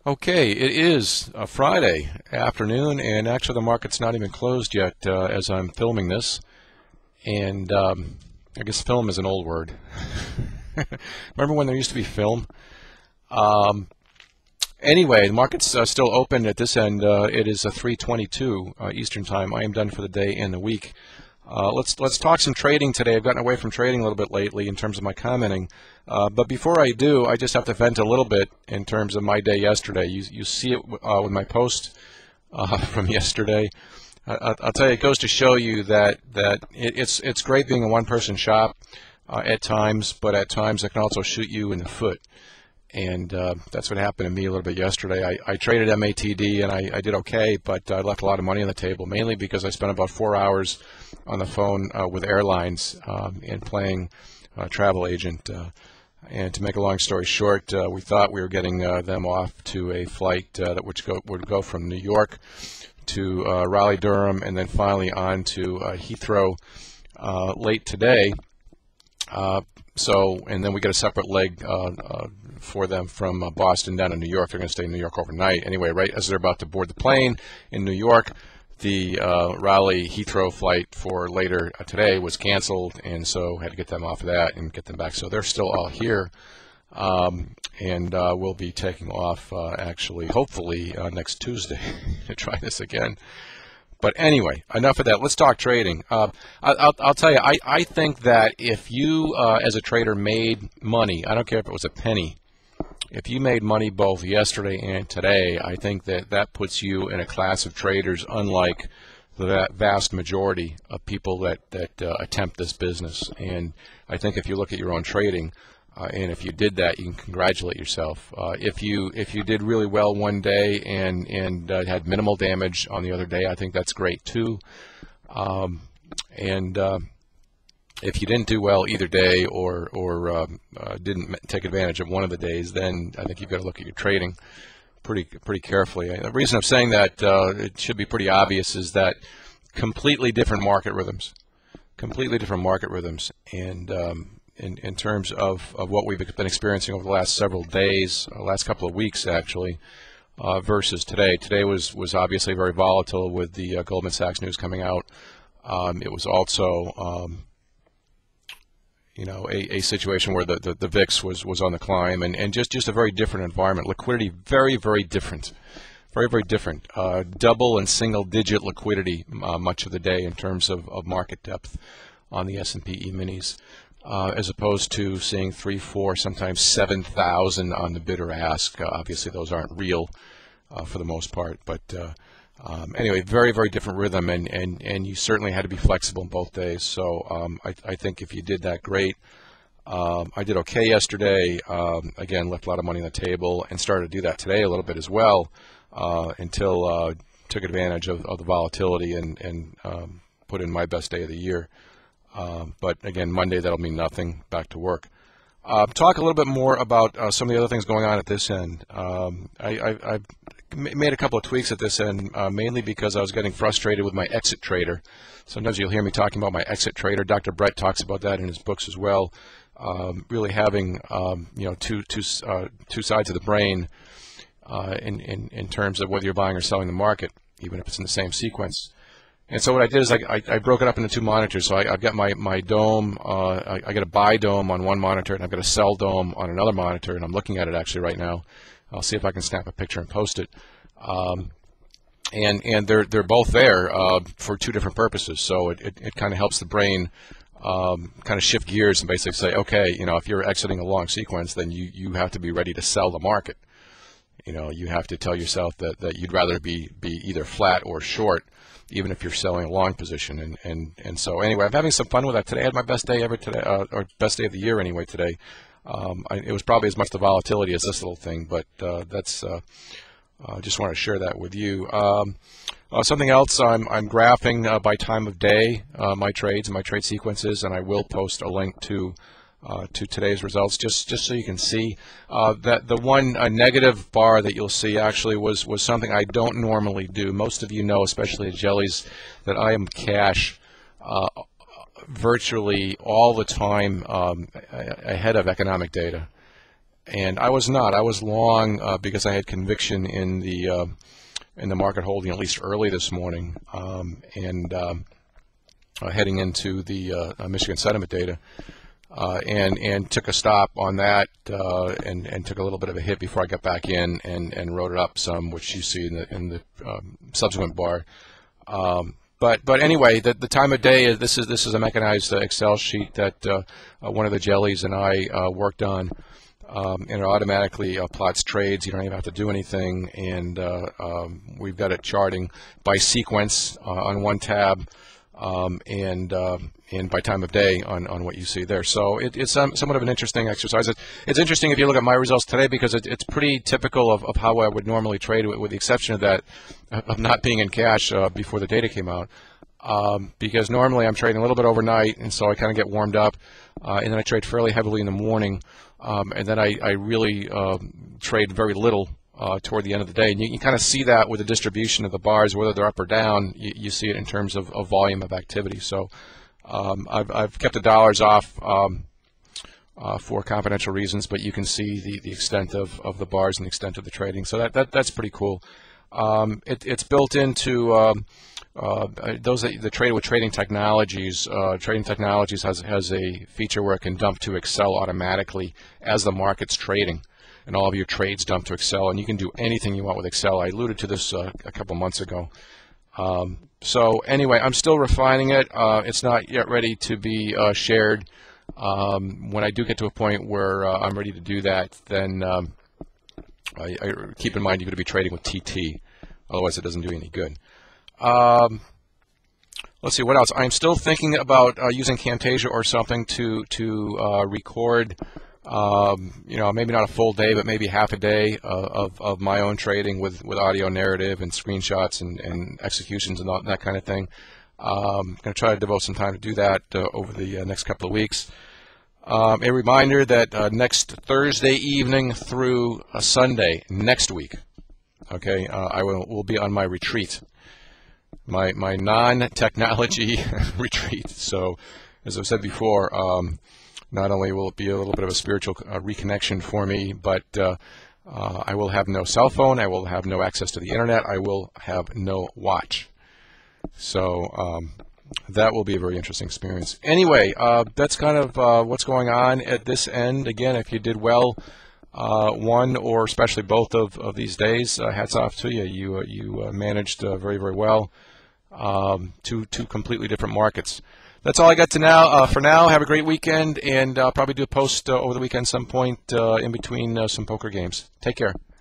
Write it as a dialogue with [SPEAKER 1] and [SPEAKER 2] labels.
[SPEAKER 1] Okay, it is a Friday afternoon, and actually the market's not even closed yet as I'm filming this. And I guess film is an old word. Remember when there used to be film? Um, anyway, the market's still open at this end. It is 3:22 Eastern Time. I am done for the day and the week. Let's talk some trading today. I've gotten away from trading a little bit lately in terms of my commenting, but before I do, I just have to vent a little bit in terms of my day yesterday. You see it with my post from yesterday. I'll tell you, it goes to show you that it's great being a one-person shop at times, but at times it can also shoot you in the foot. And that's what happened to me a little bit yesterday. I traded MATD and I did okay, but I left a lot of money on the table, mainly because I spent about 4 hours on the phone with airlines and playing travel agent. And to make a long story short, we thought we were getting them off to a flight that would go from New York to Raleigh-Durham and then finally on to Heathrow late today. And then we get a separate leg for them from Boston down to New York. They're going to stay in New York overnight. Anyway, right as they're about to board the plane in New York, the Raleigh-Heathrow flight for later today was canceled, and so had to get them off of that and get them back. So they're still all here, and we'll be taking off actually, hopefully, next Tuesday to try this again. But anyway, enough of that. Let's talk trading. I'll tell you, I think that if you, as a trader, made money, I don't care if it was a penny, if you made money both yesterday and today, I think that puts you in a class of traders unlike the vast majority of people that attempt this business. And I think if you look at your own trading, and if you did that, you can congratulate yourself. If you did really well one day and had minimal damage on the other day, I think that's great too. If you didn't do well either day or didn't take advantage of one of the days, then I think you've got to look at your trading pretty carefully. The reason I'm saying that it should be pretty obvious is that completely different market rhythms, and in terms of what we've been experiencing over the last several days, last couple of weeks actually, versus today. Today was obviously very volatile with the Goldman Sachs news coming out. It was also a situation where the VIX was on the climb, and just a very different environment. Liquidity very different, very different. Double and single digit liquidity much of the day in terms of market depth on the S&P E-minis. As opposed to seeing 3, 4, sometimes 7,000 on the bid or ask. Obviously, those aren't real for the most part, but anyway, very different rhythm, and you certainly had to be flexible in both days. So I think if you did that, great. I did okay yesterday. Again, left a lot of money on the table, and started to do that today a little bit as well, until took advantage of the volatility and put in my best day of the year. But again, Monday, that'll mean nothing. Back to work. Talk a little bit more about some of the other things going on at this end. I've made a couple of tweaks at this end, mainly because I was getting frustrated with my exit trader. Sometimes you'll hear me talking about my exit trader. Dr. Brett talks about that in his books as well. Really having two sides of the brain in terms of whether you're buying or selling the market, even if it's in the same sequence. And so what I did is I broke it up into two monitors. So I've got my dome. I got a buy dome on one monitor, and I've got a sell dome on another monitor. And I'm looking at it actually right now. I'll see if I can snap a picture and post it. And they're both there for two different purposes. So it kind of helps the brain kind of shift gears and basically say, okay, if you're exiting a long sequence, then you have to be ready to sell the market. You have to tell yourself that you'd rather be either flat or short, even if you're selling a long position. And so anyway, I'm having some fun with that today. I had my best day ever today, or best day of the year anyway today. It was probably as much the volatility as this little thing, but that's just want to share that with you. Something else, I'm graphing by time of day my trades and my trade sequences, and I will post a link to today's results, just so you can see that the one negative bar that you'll see actually was something I don't normally do. Most of you know, especially at Jellies, that I am cash virtually all the time ahead of economic data. And I was not. I was long because I had conviction in the market holding at least early this morning, heading into the Michigan sentiment data, and took a stop on that and took a little bit of a hit before I got back in and wrote it up some, which you see in the subsequent bar. But anyway, the time of day, this is a mechanized Excel sheet that one of the jellies and I worked on, and it automatically plots trades. You don't even have to do anything, and we've got it charting by sequence on one tab, and by time of day on what you see there. So it's somewhat of an interesting exercise. It's interesting if you look at my results today because it's pretty typical of how I would normally trade, with the exception of that of not being in cash before the data came out. Because normally I'm trading a little bit overnight, and so I kind of get warmed up, and then I trade fairly heavily in the morning, and then I really trade very little toward the end of the day. And you kind of see that with the distribution of the bars, whether they're up or down. You see it in terms of volume of activity. So I've kept the dollars off for confidential reasons, but you can see the extent of the bars and the extent of the trading. So that's pretty cool. It's built into those that trade with Trading Technologies. Trading Technologies has a feature where it can dump to Excel automatically as the market's trading, and all of your trades dump to Excel, and you can do anything you want with Excel. I alluded to this a couple months ago. So anyway, I'm still refining it. It's not yet ready to be shared. When I do get to a point where I'm ready to do that, then I keep in mind you're going to be trading with TT. Otherwise, it doesn't do any good. Let's see, what else? I'm still thinking about using Camtasia or something to record, maybe not a full day, but maybe half a day of my own trading with audio narrative and screenshots and executions and all, that kind of thing. I'm going to try to devote some time to do that over the next couple of weeks. A reminder that next Thursday evening through Sunday next week, okay, I will be on my retreat, my non-technology retreat. So, as I've said before, not only will it be a little bit of a spiritual reconnection for me, but I will have no cell phone, I will have no access to the internet, I will have no watch. So that will be a very interesting experience. Anyway, that's kind of what's going on at this end. Again, if you did well one or especially both of these days, hats off to you. You managed very, very well. Two completely different markets. That's all I got for now. Have a great weekend, and I'll probably do a post over the weekend some point in between some poker games. Take care.